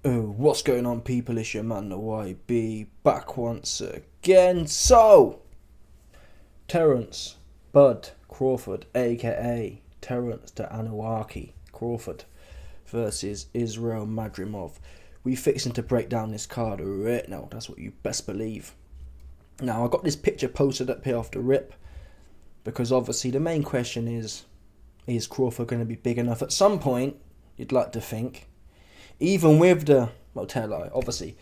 Oh, what's going on, people? It's your man, the YB, back once again. So, Terence Bud Crawford, aka Terence the Anunnaki Crawford, versus Israil Madrimov. We fixing to break down this card right now. That's what you best believe. Now, I got this picture posted up here off the rip because obviously the main question is Crawford going to be big enough at some point? You'd like to think. Even with the, obviously,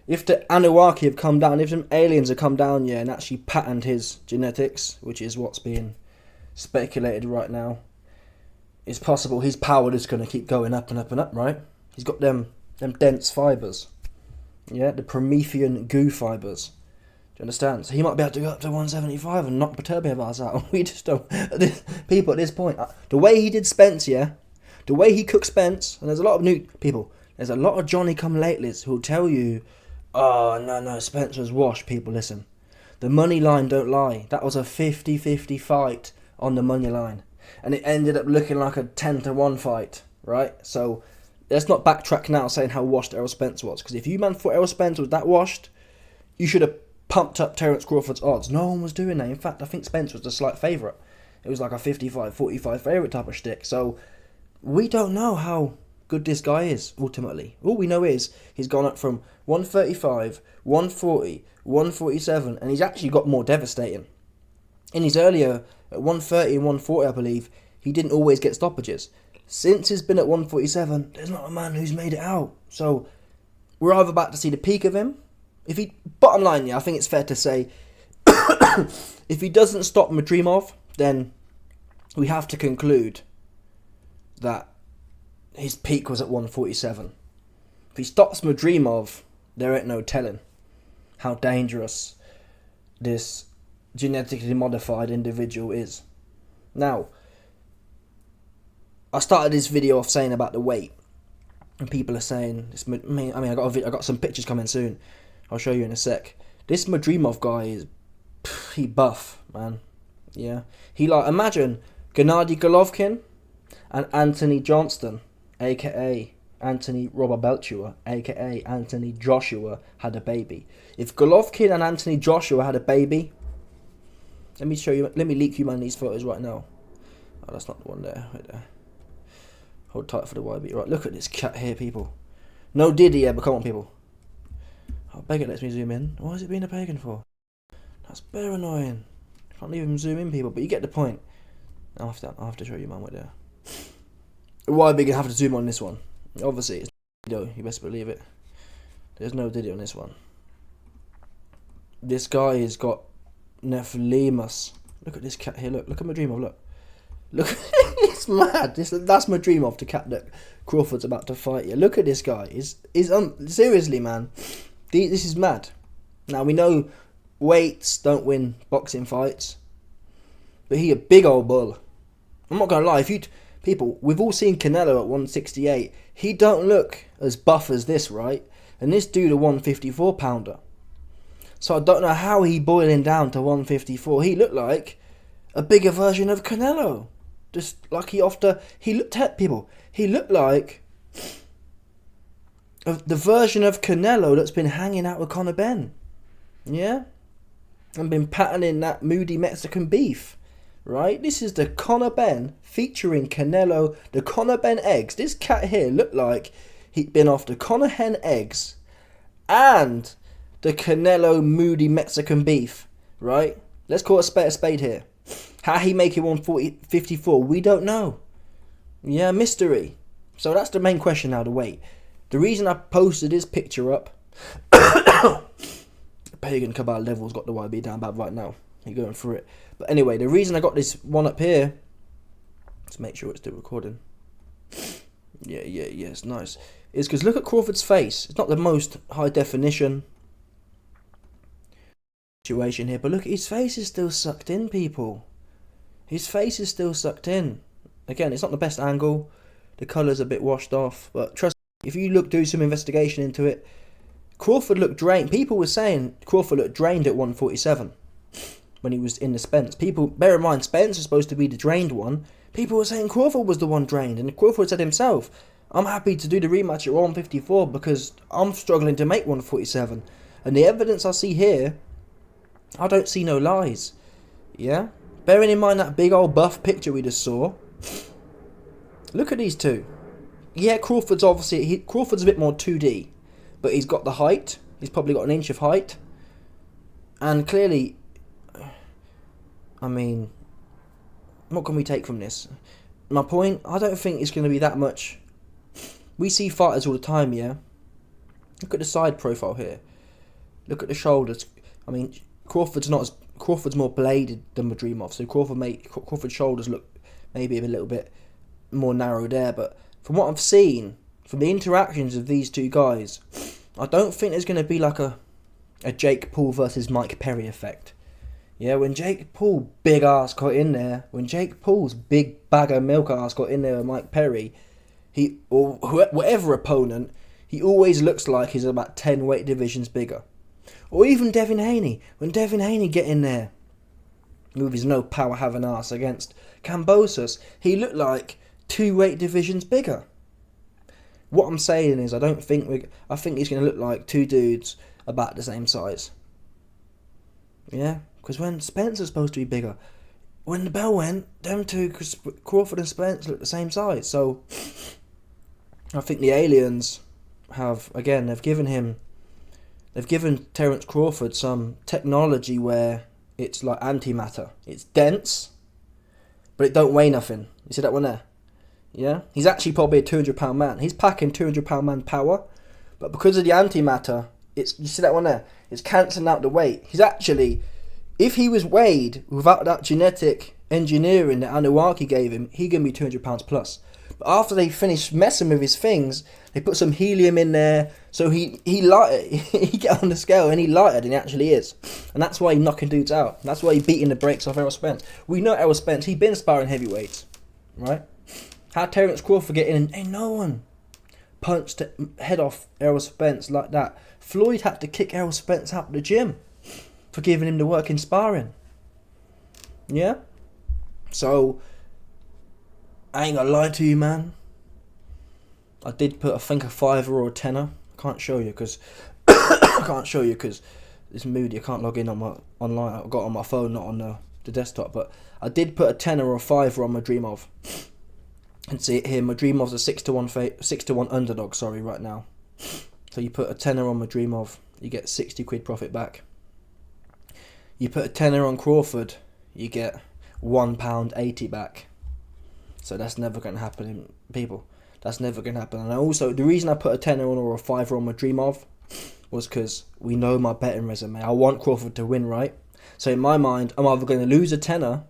if the Anunnaki have come down, if some aliens have come down, and actually patterned his genetics, which is what's being speculated right now, it's possible his power is going to keep going up and up and up, right? He's got them dense fibres, the Promethean goo fibres. Do you understand? So he might be able to go up to 175 and knock Perturbiavars out. We just don't. People at this point, the way he did Spence, the way he cooked Spence, and there's a lot of new people. There's a lot of Johnny-come-latelys who'll tell you, oh, no, Spence was washed. People, listen. The money line don't lie. That was a 50-50 fight on the money line. And it ended up looking like a 10-1 fight, right? So let's not backtrack now saying how washed Errol Spence was. Because if you man thought Errol Spence was that washed, you should have pumped up Terence Crawford's odds. No one was doing that. In fact, I think Spence was the slight favourite. It was like a 55-45 favourite type of shtick. So we don't know how good this guy is, ultimately. All we know is he's gone up from 135, 140, 147, and he's actually got more devastating. In his earlier, at 130 and 140, I believe, he didn't always get stoppages. Since he's been at 147, there's not a man who's made it out. So, we're either about to see the peak of him. Bottom line, I think it's fair to say, if he doesn't stop Madrimov, then we have to conclude that his peak was at 147. If he stops Madrimov, there ain't no telling how dangerous this genetically modified individual is. Now, I started this video off saying about the weight, and people are saying, I got some pictures coming soon. I'll show you in a sec. This Madrimov guy is, he buff, man. Yeah, imagine Gennady Golovkin and Anthony Johnston, aka Anthony Robert Belchua, aka Anthony Joshua, had a baby. If Golovkin and Anthony Joshua had a baby, let me leak you man these photos right now. Oh, that's not the one there, right there. Hold tight for the YB. Right, look at this cat here, people. No Diddy, but come on, people. Oh, Pagan lets me zoom in. Why is it being a pagan for? That's very annoying. Can't even zoom in, people, but you get the point. I'll have to show you man right there. Why big have to zoom on this one? Obviously, it's video. You best believe it. There's no video on this one. This guy has got Nephilimus. Look at this cat here. Look at Madrimov. Look, it's mad. That's Madrimov, the cat that Crawford's about to fight. Yeah, look at this guy. Seriously, man. This is mad. Now we know weights don't win boxing fights, but he a big old bull. I'm not gonna lie. People, we've all seen Canelo at 168. He don't look as buff as this, right? And this dude a 154 pounder. So I don't know how he boiling down to 154. He looked like a bigger version of Canelo. Just like he looked at people. He looked like the version of Canelo that's been hanging out with Conor Benn. Yeah? And been patterning that moody Mexican beef. Right? This is the Conor Benn featuring Canelo, the Conor Benn eggs. This cat here looked like he'd been off the Conor hen eggs and the Canelo moody Mexican beef. Right? Let's call a spade here. How he make it 154, we don't know. Yeah, mystery. So that's the main question now, the weight. The reason I posted this picture up, the Pagan Cabal level's got the YB down bad right now. You're going through it. But anyway, the reason I got this one up here, let's make sure it's still recording. Yeah, it's nice. Is because look at Crawford's face. It's not the most high definition situation here, but look, his face is still sucked in, people. His face is still sucked in. Again, it's not the best angle. The colour's a bit washed off, but trust me, if you do some investigation into it, Crawford looked drained. People were saying Crawford looked drained at 147 when he was in the Spence. People, bear in mind, Spence is supposed to be the drained one. People were saying Crawford was the one drained, and Crawford said himself, I'm happy to do the rematch at 154 because I'm struggling to make 147. And the evidence I see here, I don't see no lies. Yeah? Bearing in mind that big old buff picture we just saw, look at these two. Yeah, Crawford's a bit more 2D, but he's got the height. He's probably got an inch of height. And clearly, I mean, what can we take from this? My point, I don't think it's going to be that much. We see fighters all the time, yeah? Look at the side profile here. Look at the shoulders. I mean, Crawford's more bladed than Madrimov, so Crawford's shoulders look maybe a little bit more narrow there, but from what I've seen, from the interactions of these two guys, I don't think there's going to be like a Jake Paul versus Mike Perry effect. Yeah, when Jake Paul big ass got in there, when Jake Paul's big bag of milk ass got in there with Mike Perry, or whatever opponent, he always looks like he's about 10 weight divisions bigger. Or even Devin Haney, when Devin Haney get in there with his no power having ass against Kambosos, he looked like 2 weight divisions bigger. What I'm saying is, I think he's going to look like two dudes about the same size. Yeah, because when Spencer's supposed to be bigger, when the bell went, them two, Crawford and Spence, look the same size. So I think the aliens they've given Terence Crawford some technology where it's like antimatter. It's dense, but it don't weigh nothing. You see that one there? Yeah? He's actually probably a 200-pound man. He's packing 200-pound man power, but because of the antimatter, you see that one there? It's cancelling out the weight. He's actually, if he was weighed without that genetic engineering that Anunnaki gave him, he can be 200 pounds plus. But after they finished messing with his things, they put some helium in there, so he get on the scale and he lighter than he actually is. And that's why he's knocking dudes out. That's why he's beating the brakes off Errol Spence. We know Errol Spence, he's been sparring heavyweights, right? How Terence Crawford get in and ain't no one punched the head off Errol Spence like that. Floyd had to kick Errol Spence out of the gym for giving him the work in sparring. Yeah? So, I ain't gonna lie to you, man. I did put, I think, a $5 or a $10. I can't show you because it's moody. I can't log in on my online. I got it on my phone, not on the desktop. But I did put a $10 or a $5 on Madrimov. And see it here. Madrimov's a 6-1 underdog. Sorry, right now. So you put a $10 on Madrimov, you get 60 quid profit back. You put a $10 on Crawford, you get £1.80 back. So that's never going to happen, people. That's never going to happen. And also, the reason I put a $10 on or a $5 on Madrimov was because we know my betting resume. I want Crawford to win, right? So in my mind, I'm either going to lose a $10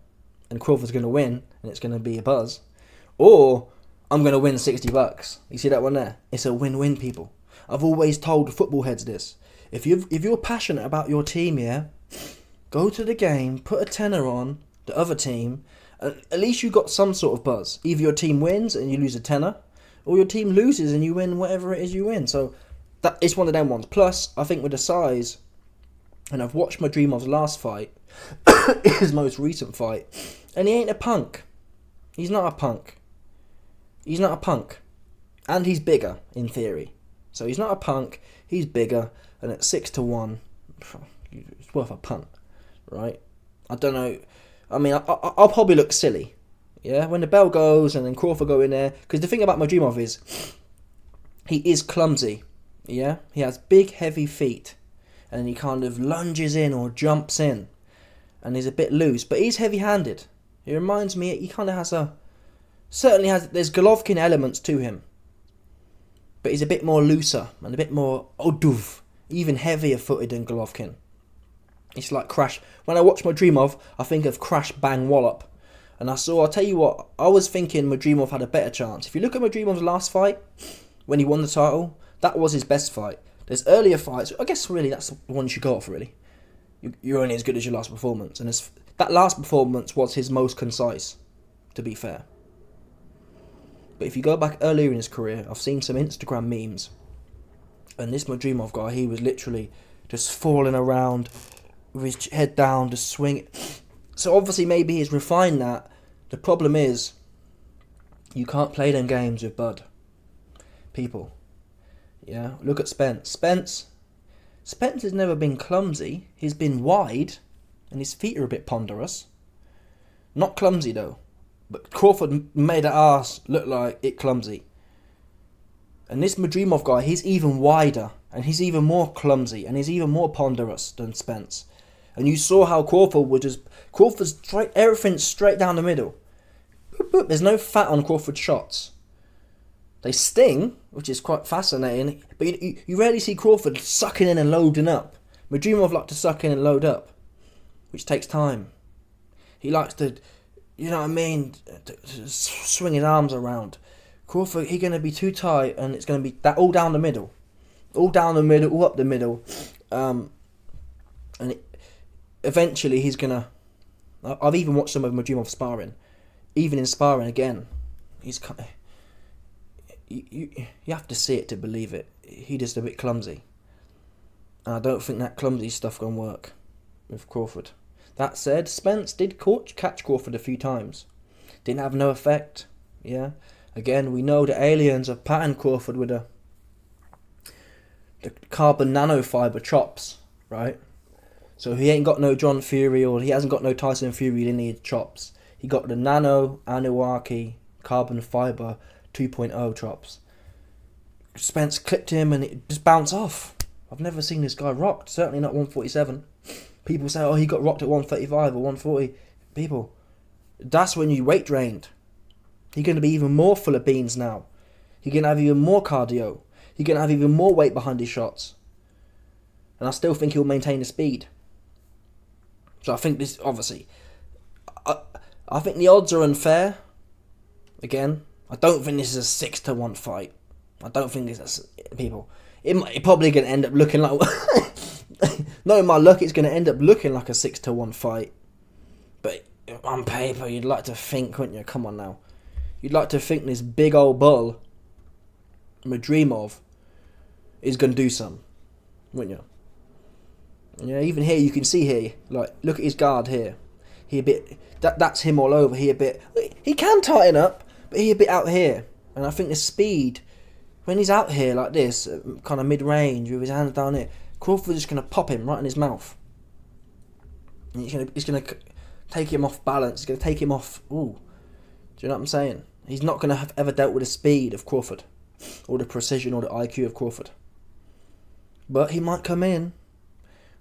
and Crawford's going to win and it's going to be a buzz, or I'm going to win $60. You see that one there? It's a win-win, people. I've always told football heads this. If you're passionate about your team, yeah, go to the game, put a $10 on the other team, and at least you got some sort of buzz. Either your team wins and you lose a $10, or your team loses and you win whatever it is you win. So that it's one of them ones. Plus, I think with the size, and I've watched Madrimov's last fight, his most recent fight, and he ain't a punk. He's not a punk. He's not a punk. And he's bigger, in theory. So he's not a punk, he's bigger, and at 6-1, it's worth a punt, right? I don't know. I mean, I'll probably look silly, yeah, when the bell goes and then Crawford go in there. Because the thing about Madrimov is, he is clumsy, yeah? He has big, heavy feet, and he kind of lunges in or jumps in, and he's a bit loose, but he's heavy-handed. He reminds me, he kind of has there's Golovkin elements to him. But he's a bit more looser and a bit more oduv, even heavier footed than Golovkin. It's like Crash. When I watch Madrimov, I think of Crash Bang Wallop. And I'll tell you what, I was thinking Madrimov had a better chance. If you look at Madrimov's last fight, when he won the title, that was his best fight. There's earlier fights, I guess really that's the one you should go off, really. You're only as good as your last performance. And that last performance was his most concise, to be fair. But if you go back earlier in his career, I've seen some Instagram memes. And this Madrimov guy, he was literally just falling around with his head down, just swinging. So obviously maybe he's refined that. The problem is, you can't play them games with Bud. people. Yeah, look at Spence. Spence has never been clumsy. He's been wide, and his feet are a bit ponderous. Not clumsy though, but Crawford made that ass look like it clumsy. And this Madrimov guy, he's even wider, and he's even more clumsy, and he's even more ponderous than Spence. And you saw how Crawford's straight, everything's straight down the middle. Boop, boop. There's no fat on Crawford's shots. They sting, which is quite fascinating, but you rarely see Crawford sucking in and loading up. Madrimov likes to suck in and load up, which takes time. He likes to, you know what I mean, to swing his arms around. Crawford, he's going to be too tight, and it's going to be that all down the middle. All down the middle, all up the middle. Eventually he's going to... I've even watched some of Madrimov sparring. Even in sparring, again, he's... You have to see it to believe it. He's just a bit clumsy. And I don't think that clumsy stuff going to work with Crawford. That said, Spence did catch Crawford a few times. Didn't have no effect. Yeah. Again, we know the aliens have patterned Crawford with the carbon nanofiber chops, right? So he ain't got no John Fury, or he hasn't got no Tyson Fury lineage chops. He got the nano Anunnaki carbon fiber 2.0 chops. Spence clipped him and it just bounced off. I've never seen this guy rocked. Certainly not 147. People say, oh, he got rocked at 135 or 140. People, that's when you weight drained. He's going to be even more full of beans now. He's going to have even more cardio. He's going to have even more weight behind his shots. And I still think he'll maintain the speed. So I think this, obviously, I think the odds are unfair. Again, I don't think this is a 6-1 fight. I don't think this is people. It probably going to end up looking like... Knowing my luck, it's going to end up looking like a 6-1 fight. But on paper, you'd like to think, wouldn't you? Come on now. You'd like to think this big old bull, Madrimov, is going to do some, wouldn't you? Yeah, even here, you can see here, like, look at his guard here. He a bit... That's him all over. He a bit... He can tighten up, but he a bit out here. And I think the speed, when he's out here like this, kind of mid-range, with his hands down here, Crawford's just going to pop him right in his mouth. And he's going to take him off balance. He's going to take him off... Ooh. Do you know what I'm saying? He's not going to have ever dealt with the speed of Crawford, or the precision or the IQ of Crawford. But he might come in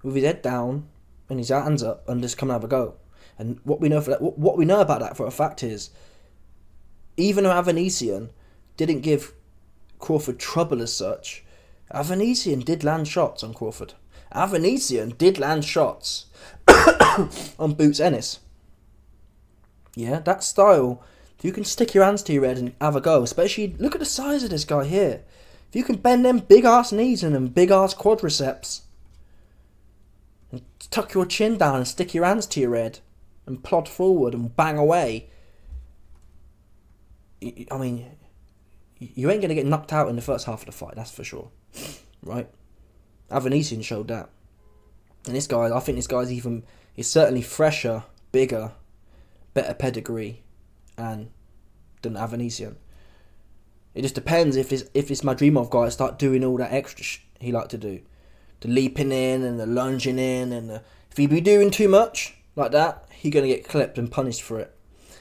with his head down and his hands up and just come and have a go. And what we know about that for a fact is, even though Avanesian didn't give Crawford trouble as such, Avanesian did land shots on Crawford. Avanesian did land shots on Boots Ennis. Yeah, that style, if you can stick your hands to your head and have a go, especially, look at the size of this guy here. If you can bend them big ass knees and them big ass quadriceps, and tuck your chin down and stick your hands to your head, and plod forward and bang away, I mean, you ain't going to get knocked out in the first half of the fight, that's for sure. Right? Avanesian showed that. And this guy, I think this guy's he's certainly fresher, bigger, better pedigree than Avanesian. It just depends if this Madrimov guy start doing all that extra he like to do. The leaping in and the lunging in, and if he be doing too much like that, he's going to get clipped and punished for it.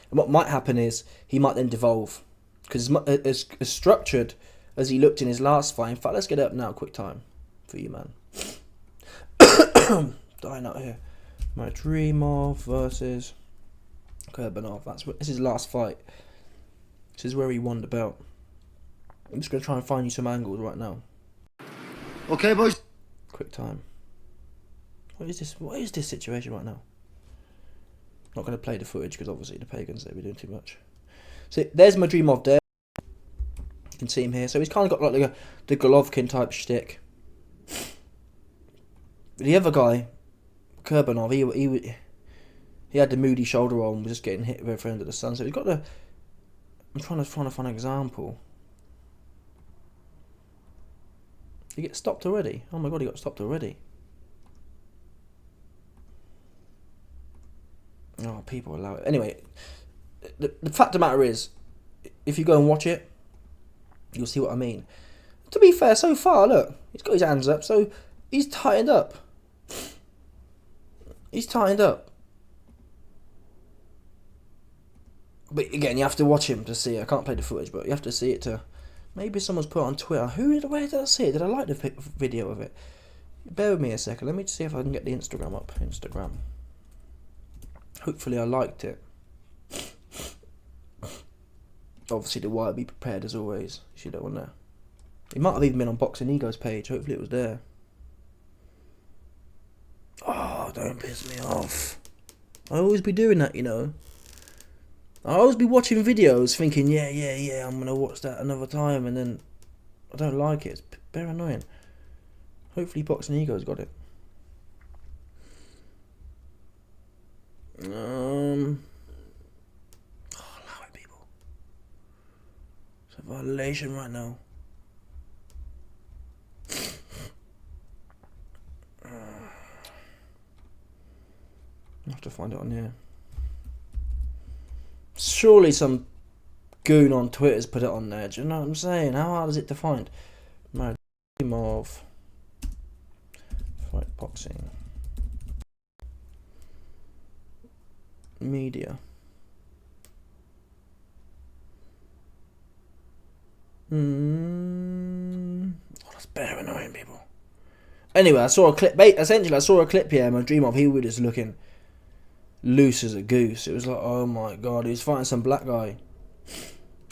And what might happen is he might then devolve. Because as structured as he looked in his last fight. In fact, let's get it up now, quick time for you, man. Dying out here. Madrimov versus Kurbanov. This is his last fight. This is where he won the belt. I'm just going to try and find you some angles right now. Okay, boys. Quick time. What is this situation right now? Not going to play the footage because obviously the pagans, they'll be doing too much. So there's Madrimov there. You can see him here. So he's kind of got like the Golovkin type shtick. The other guy, Kurbanov, he had the moody shoulder roll and was just getting hit with everything under the sun. So he's got the... I'm trying to find an example. Did he get stopped already? Oh my god, he got stopped already. Oh, people allow it. Anyway, the fact of the matter is, if you go and watch it, You'll see what I mean. To be fair, so far, look, he's got his hands up, so he's tightened up. He's tightened up. But again, you have to watch him to see it. I can't play the footage, but you have to see it to... Maybe someone's put it on Twitter. Where did I see it? Did I like the video of it? Bear with me a second. Let me see if I can get the Instagram up. Instagram. Hopefully I liked it. Obviously the wire, be prepared as always. You see that one there. It might have even been on Boxing Ego's page. Hopefully it was there. Oh, don't piss me off. I always be doing that, you know. I always be watching videos thinking, yeah, I'm going to watch that another time, and then I don't like it. It's very annoying. Hopefully Boxing Ego's got it. Allow it, people. It's a violation right now. I have to find it on here. Surely some goon on Twitter's put it on there. Do you know what I'm saying? How hard is it to find? Madrimov fight boxing media. Oh, that's very annoying, people. Anyway, I saw a clip. Essentially, I saw a clip here. Madrimov, he was just looking loose as a goose. It was like, oh my god, he was fighting some black guy,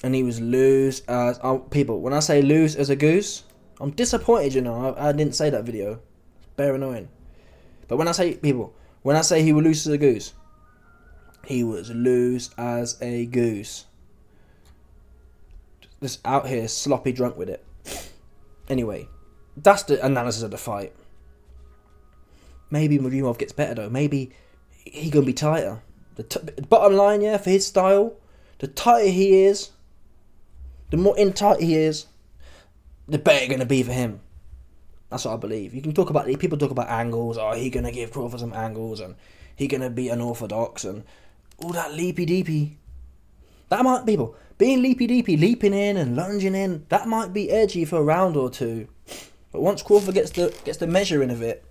and he was loose as people. When I say loose as a goose, I'm disappointed. You know, I didn't say that video. It's very annoying. But when I say people, when I say he was loose as a goose, he was loose as a goose. Just out here sloppy drunk with it. Anyway, that's the analysis of the fight. Maybe Madrimov gets better though. Maybe he gonna be tighter. The bottom line, yeah, for his style, the tighter he is, the more in tight he is, the better gonna be for him. That's what I believe. You can talk about, people talk about angles. Oh, he gonna give Crawford some angles, and he gonna be unorthodox, and all that leapy deepy. That might, people, being leapy deepy, leaping in and lunging in, that might be edgy for a round or two. But once Crawford gets the measuring of it,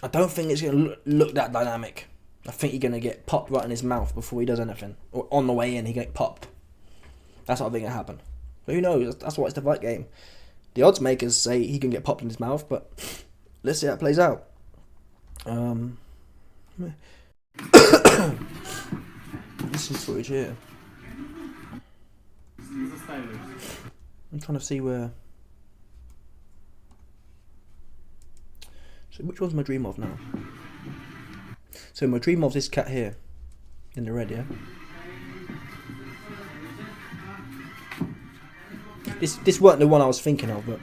I don't think it's going to look that dynamic. I think he's going to get popped right in his mouth before he does anything. Or on the way in, he get popped. That's what I think will happen. But who knows? That's why it's the fight game. The odds makers say he can get popped in his mouth, but let's see how it plays out. This is footage here. I'm trying to see where... So which one's Madrimov now? So Madrimov's this cat here. In the red, yeah? This weren't the one I was thinking of, but...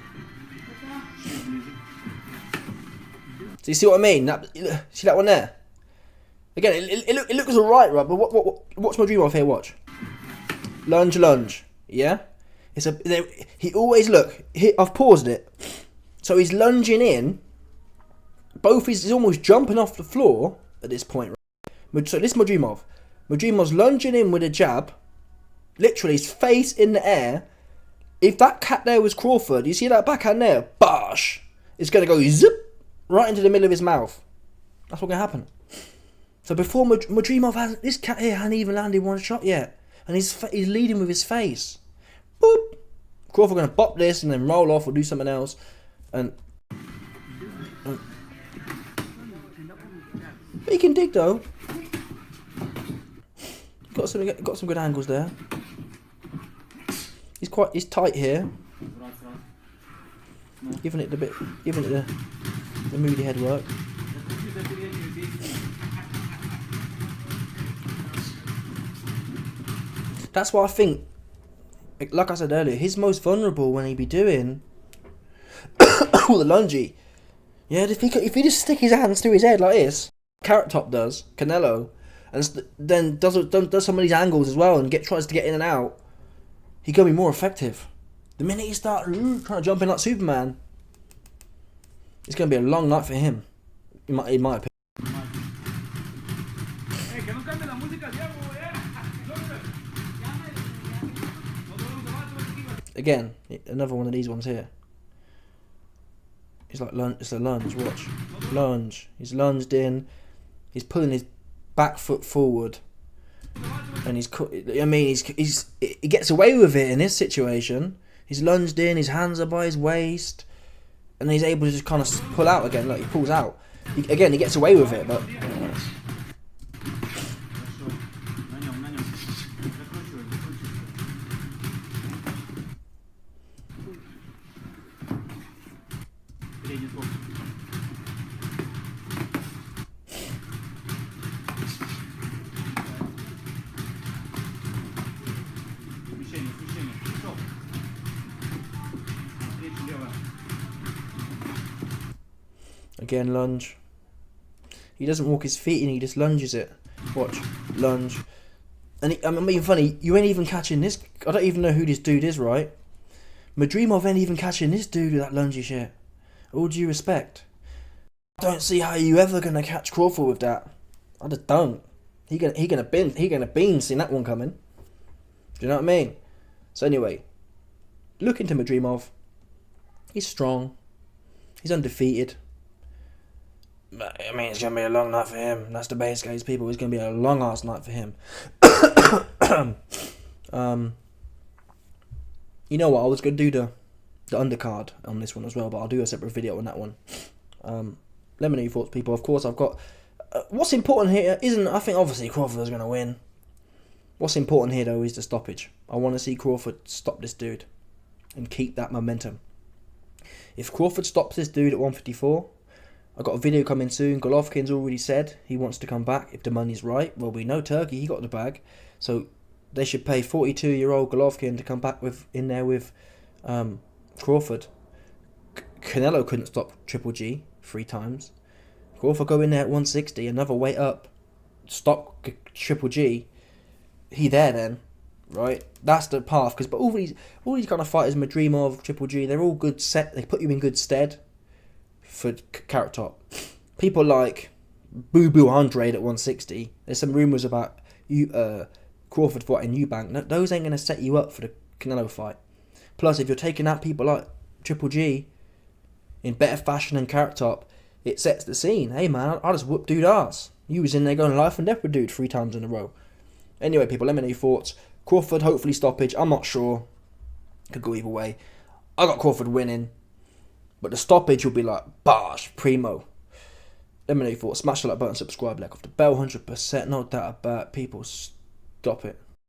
So you see what I mean? See that one there? Again, it looks alright, right? But watch Madrimov here, watch. Lunge, yeah? He always, look, I've paused it. So he's lunging in. He's almost jumping off the floor at this point. Right? So this Madrimov's lunging in with a jab. Literally, his face in the air. If that cat there was Crawford, you see that backhand there? Bosh! It's going to go zip right into the middle of his mouth. That's what's going to happen. So before Madrimov has... This cat here hadn't even landed one shot yet. And he's leading with his face. Boop! Crawford going to bop this and then roll off or do something else. And he can dig though. Got some good angles there. He's tight here. Giving it the moody head work. That's why I think, like I said earlier, he's most vulnerable when he be doing all the lungy. Yeah, if he just stick his hands to his head like this, Carrot Top does, Canelo, and then does some of these angles as well and tries to get in and out, he gonna be more effective. The minute he start trying to jump in like Superman, it's gonna be a long night for him. In my opinion. Again, another one of these ones here. It's like it's a lunge. Watch, lunge. He's lunged in. He's pulling his back foot forward, and he gets away with it in this situation. He's lunged in. His hands are by his waist, and he's able to just kind of pull out again. Look, he pulls out. He gets away with it, but. Again, lunge. He doesn't walk his feet in, he just lunges it. Watch. Lunge. And I'm being funny, you ain't even catching this. I don't even know who this dude is, right? Madrimov ain't even catching this dude with that lungy shit. All due respect. I don't see how you ever gonna catch Crawford with that. I just don't. He gonna bean seeing that one coming. Do you know what I mean? So anyway, look into Madrimov. He's strong. He's undefeated. I mean, it's going to be a long night for him. That's the base case, people. It's going to be a long-ass night for him. You know what? I was going to do the undercard on this one as well, but I'll do a separate video on that one. Let me know your thoughts, people. Of course, I've got... what's important here isn't... I think, obviously, Crawford is going to win. What's important here, though, is the stoppage. I want to see Crawford stop this dude and keep that momentum. If Crawford stops this dude at 154... I've got a video coming soon. Golovkin's already said he wants to come back if the money's right. Well, we know Turkey, he got the bag. So they should pay 42-year-old Golovkin to come back with Crawford. Canelo couldn't stop Triple G 3 times. Crawford go in there at 160, another weight up. Stop Triple G. He there then, right? That's the path. But all these kind of fighters, Madrimov, Triple G, they're all good set. They put you in good stead for Carrot Top. People like Boo Boo Andrade at 160. There's some rumours about Crawford fighting Eubank. No, those ain't going to set you up for the Canelo fight. Plus, if you're taking out people like Triple G in better fashion than Carrot Top, it sets the scene. Hey man, I just whooped dude ass. You was in there going life and death with dude 3 times in a row. Anyway, people, let me know your thoughts. Crawford, hopefully stoppage. I'm not sure. Could go either way. I got Crawford winning. But the stoppage will be like, bosh, primo. Let me know your thoughts. Smash the like button, subscribe, like off the bell, 100%. No doubt about it. People, stop it.